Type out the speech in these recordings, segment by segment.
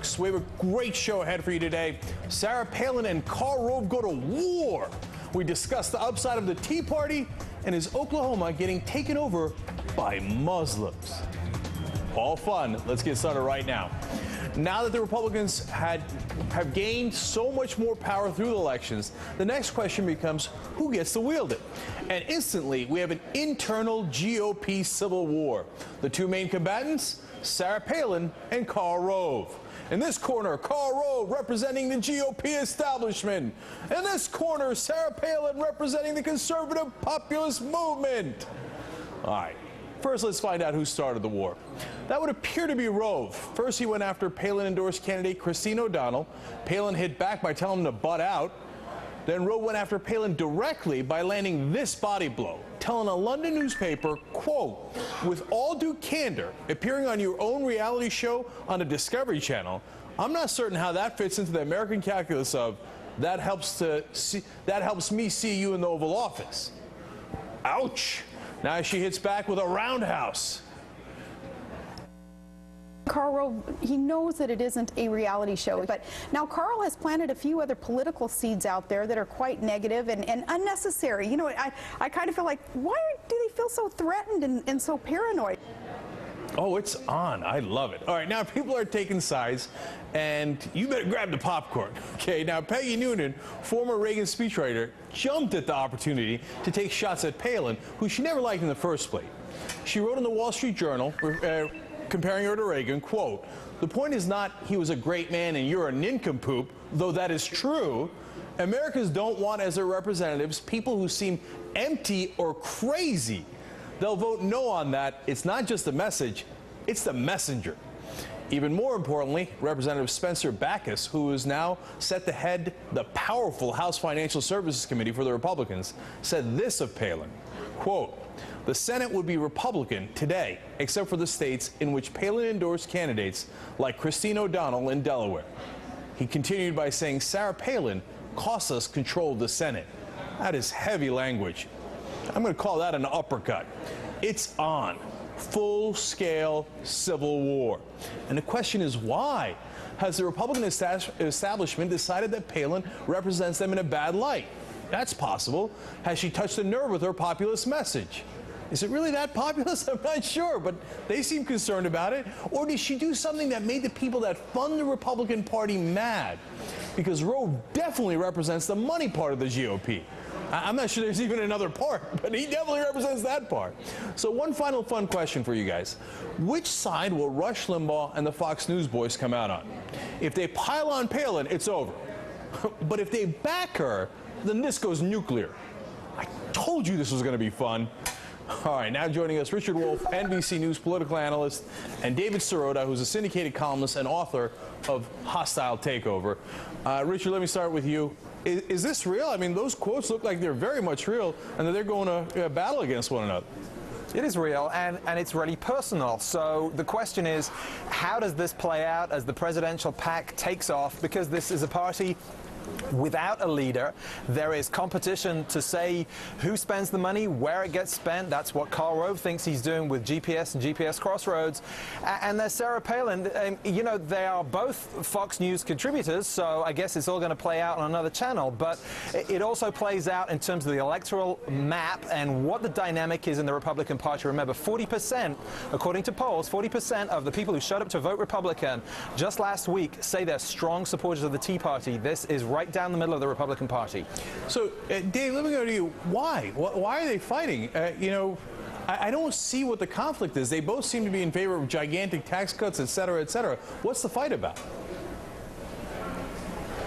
folks. We have a great show ahead for you today. Sarah Palin and Karl Rove go to war. We discuss the upside of the Tea Party, and is Oklahoma getting taken over by Muslims? All fun. Let's get started right now. Now that the Republicans have gained so much more power through the elections, the next question becomes who gets to wield it? And instantly, we have an internal GOP civil war. The two main combatants, Sarah Palin and Karl Rove. In this corner, Karl Rove representing the GOP establishment. In this corner, Sarah Palin representing the conservative populist movement. All right. First, let's find out who started the war. That would appear to be Rove. First, he went after Palin-endorsed candidate Christine O'Donnell. Palin hit back by telling him to butt out. Then Rove went after Palin directly by landing this body blow, telling a London newspaper, quote, "With all due candor, appearing on your own reality show on the Discovery Channel, I'm not certain how that fits into the American calculus of that helps me see you in the Oval Office." Ouch. Now she hits back with a roundhouse. Karl Rove, he knows that it isn't a reality show, but now Karl has planted a few other political seeds out there that are quite negative and unnecessary. You know, I kind of feel like, why do they feel so threatened and so paranoid? Oh, it's on. I love it. All right, now people are taking sides, and you better grab the popcorn. Okay, now Peggy Noonan, former Reagan speechwriter, jumped at the opportunity to take shots at Palin, who she never liked in the first place. She wrote in the Wall Street Journal, comparing her to Reagan, quote, "The point is not he was a great man and you're a nincompoop, though that is true. Americans don't want as their representatives people who seem empty or crazy. They'll vote no on that. It's not just the message, it's the messenger." Even more importantly, Representative Spencer Backus, who is now set to head the powerful House Financial Services Committee for the Republicans, said this of Palin, quote, "The Senate would be Republican today, except for the states in which Palin endorsed candidates like Christine O'Donnell in Delaware." He continued by saying Sarah Palin cost us control of the Senate. That is heavy language. I'm going to call that an uppercut. It's on. Full-scale civil war. And the question is why? Has the Republican establishment decided that Palin represents them in a bad light? That's possible. Has she touched a nerve with her populist message? Is it really that populist? I'm not sure, but they seem concerned about it. Or did she do something that made the people that fund the Republican Party mad? Because Rove definitely represents the money part of the GOP. I'm not sure there's even another part, but he definitely represents that part. So one final fun question for you guys. Which side will Rush Limbaugh and the Fox News boys come out on? If they pile on Palin, it's over. But if they back her, then this goes nuclear. I told you this was going to be fun. All right, now joining us, Richard Wolffe, NBC News political analyst, and David Sirota, who's a syndicated columnist and author of Hostile Takeover. Richard, let me start with you. Is this real? I mean, those quotes look like they're very much real, and that they're going to battle against one another. It is real, and it's really personal. So the question is, how does this play out as the presidential pack takes off? Because this is a party without a leader. There is competition to say who spends the money, where it gets spent. That's what Karl Rove thinks he's doing with GPS and GPS Crossroads. And there's Sarah Palin. You know, they are both Fox News contributors, so I guess it's all going to play out on another channel. But it also plays out in terms of the electoral map and what the dynamic is in the Republican Party. Remember, 40%, according to polls, 40% of the people who showed up to vote Republican just last week say they're strong supporters of the Tea Party. This is right down the middle of the Republican Party. So, Dave, let me go to you. Why? Why are they fighting? You know, I don't see what the conflict is. They both seem to be in favor of gigantic tax cuts, et cetera, et cetera. What's the fight about?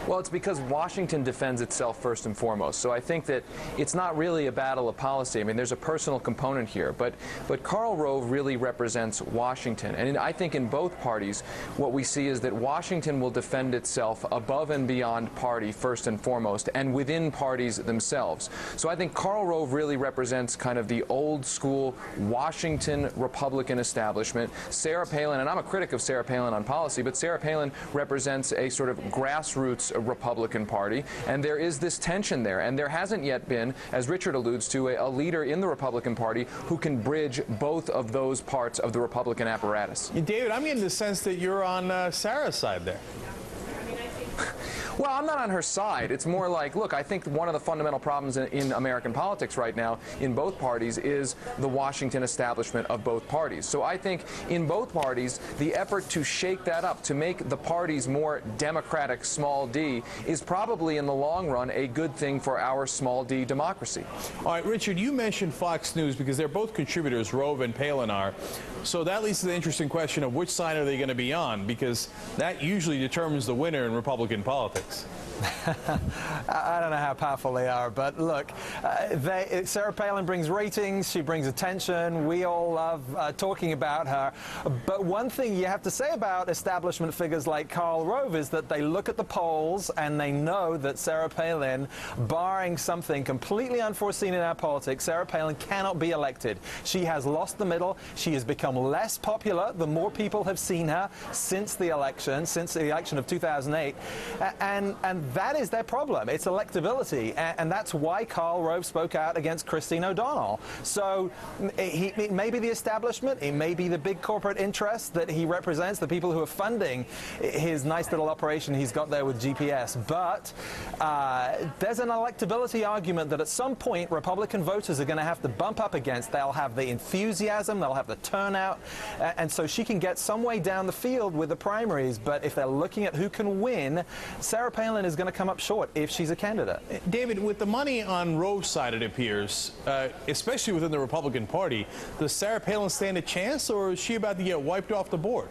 Well, it's because Washington defends itself first and foremost. So I think that it's not really a battle of policy. I mean, there's a personal component here, but Karl Rove really represents Washington. And I think in both parties, what we see is that Washington will defend itself above and beyond party first and foremost, and within parties themselves. So I think Karl Rove really represents kind of the old school Washington Republican establishment. Sarah Palin, and I'm a critic of Sarah Palin on policy, but Sarah Palin represents a sort of grassroots Republican Party, and there is this tension there. And there hasn't yet been, as Richard alludes to, a leader in the Republican Party who can bridge both of those parts of the Republican apparatus. David, I'm getting the sense that you're on Sarah's side there. Well, I'm not on her side. It's more like, look, I think one of the fundamental problems in American politics right now in both parties is the Washington establishment of both parties. So I think in both parties, the effort to shake that up, to make the parties more democratic, small d, is probably in the long run a good thing for our small d democracy. All right, Richard, you mentioned Fox News because they're both contributors, Rove and Palin are. So that leads to the interesting question of which side are they going to be on, because that usually determines the winner in Republican politics. I don't know how powerful they are, but look, Sarah Palin brings ratings, she brings attention, we all love talking about her. But one thing you have to say about establishment figures like Karl Rove is that they look at the polls and they know that Sarah Palin, barring something completely unforeseen in our politics, Sarah Palin cannot be elected. She has lost the middle. She has become less popular the more people have seen her since the election of 2008. And that is their problem. It's electability, and that's why Karl Rove spoke out against Christine O'Donnell. So it may be the establishment, it may be the big corporate interests that he represents, the people who are funding his nice little operation he's got there with GPS, but there's an electability argument that at some point Republican voters are going to have to bump up against. They'll have the enthusiasm, they'll have the turnout, and so she can get some way down the field with the primaries, but if they're looking at who can win, Sarah Palin is going to come up short if she's a candidate. David, with the money on Rove's side, it appears, especially within the Republican Party, does Sarah Palin stand a chance, or is she about to get wiped off the board?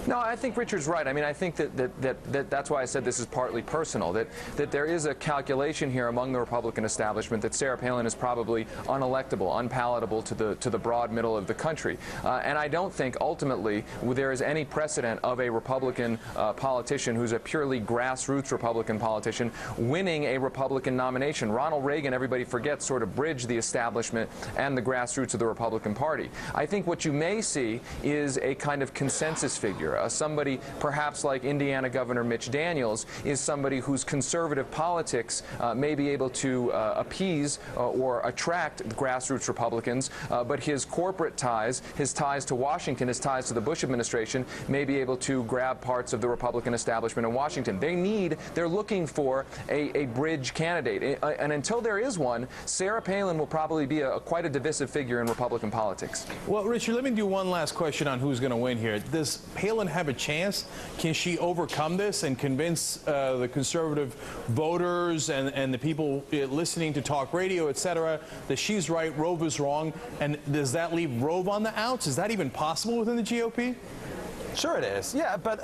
No, I think Richard's right. I mean, I think that's why I said this is partly personal, that there is a calculation here among the Republican establishment that Sarah Palin is probably unelectable, unpalatable to the broad middle of the country. And I don't think ultimately there is any precedent of a Republican politician who's a purely grassroots Republican politician winning a Republican nomination. Ronald Reagan, everybody forgets, sort of bridged the establishment and the grassroots of the Republican Party. I think what you may see is a kind of consensus figure. Somebody perhaps like Indiana Governor Mitch Daniels is somebody whose conservative politics may be able to appease or attract grassroots Republicans, but his corporate ties, his ties to Washington, his ties to the Bush administration may be able to grab parts of the Republican establishment in Washington. They're looking for a bridge candidate, and until there is one, Sarah Palin will probably be quite a divisive figure in Republican politics. Well, Richard, let me do one last question on who's going to win here. Does Palin have a chance? Can she overcome this and convince the conservative voters and the people listening to talk radio, etc., that she's right, Rove is wrong? And does that leave Rove on the outs? Is that even possible within the GOP? Sure it is, yeah, but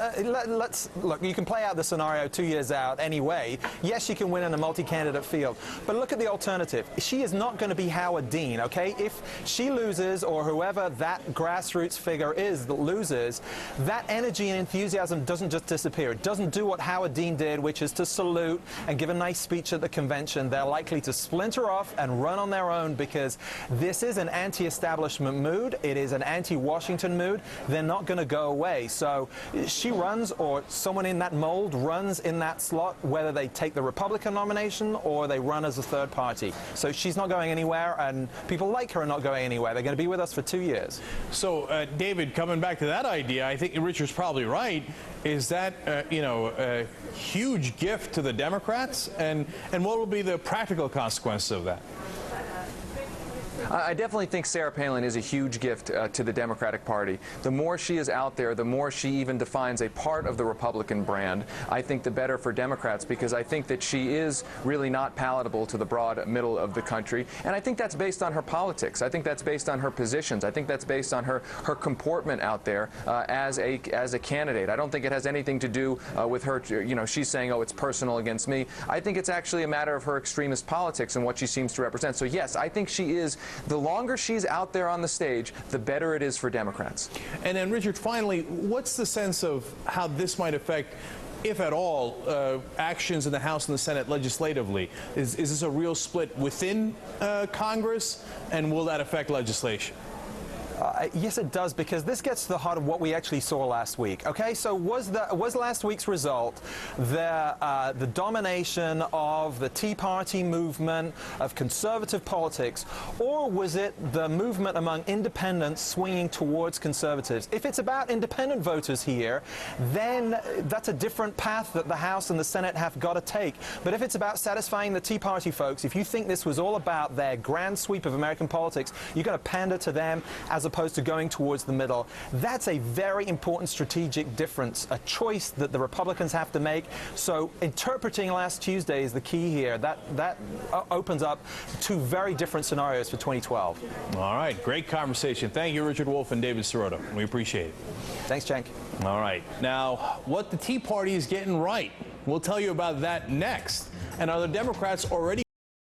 let's look, you can play out the scenario 2 years out anyway. Yes, she can win in a multi-candidate field, but look at the alternative. She is not going to be Howard Dean, okay? If she loses, or whoever that grassroots figure is that loses, that energy and enthusiasm doesn't just disappear. It doesn't do what Howard Dean did, which is to salute and give a nice speech at the convention. They're likely to splinter off and run on their own because this is an anti-establishment mood. It is an anti-Washington mood. They're not going to go away. So she runs, or someone in that mold runs in that slot, whether they take the Republican nomination or they run as a third party. So she's not going anywhere, and people like her are not going anywhere. They're going to be with us for 2 years. So, David, coming back to that idea, I think Richard's probably right. Is that, a huge gift to the Democrats? And what will be the practical consequences of that? I definitely think Sarah Palin is a huge gift to the Democratic Party. The more she is out there, the more she even defines a part of the Republican brand, I think the better for Democrats, because I think that she is really not palatable to the broad middle of the country. And I think that's based on her politics. I think that's based on her positions. I think that's based on her comportment out there as a candidate. I don't think it has anything to do with her, she's saying, oh, it's personal against me. I think it's actually a matter of her extremist politics and what she seems to represent. So, yes, I think she is. The longer she's out there on the stage, the better it is for Democrats. And then, Richard, finally, what's the sense of how this might affect, if at all, actions in the House and the Senate legislatively? Is this a real split within Congress, and will that affect legislation? Yes, it does, because this gets to the heart of what we actually saw last week. Okay, so was last week's result the domination of the Tea Party movement, of conservative politics, or was it the movement among independents swinging towards conservatives? If it's about independent voters here, then that's a different path that the House and the Senate have got to take. But if it's about satisfying the Tea Party folks, if you think this was all about their grand sweep of American politics, you're going to pander to them as opposed to going towards the middle. That's a very important strategic difference, a choice that the Republicans have to make. So interpreting last Tuesday is the key here. That opens up two very different scenarios for 2012. All right, great conversation. Thank you, Richard Wolffe and David Sirota. We appreciate it. Thanks, Cenk. All right, now what the Tea Party is getting right. We'll tell you about that next. And are the Democrats already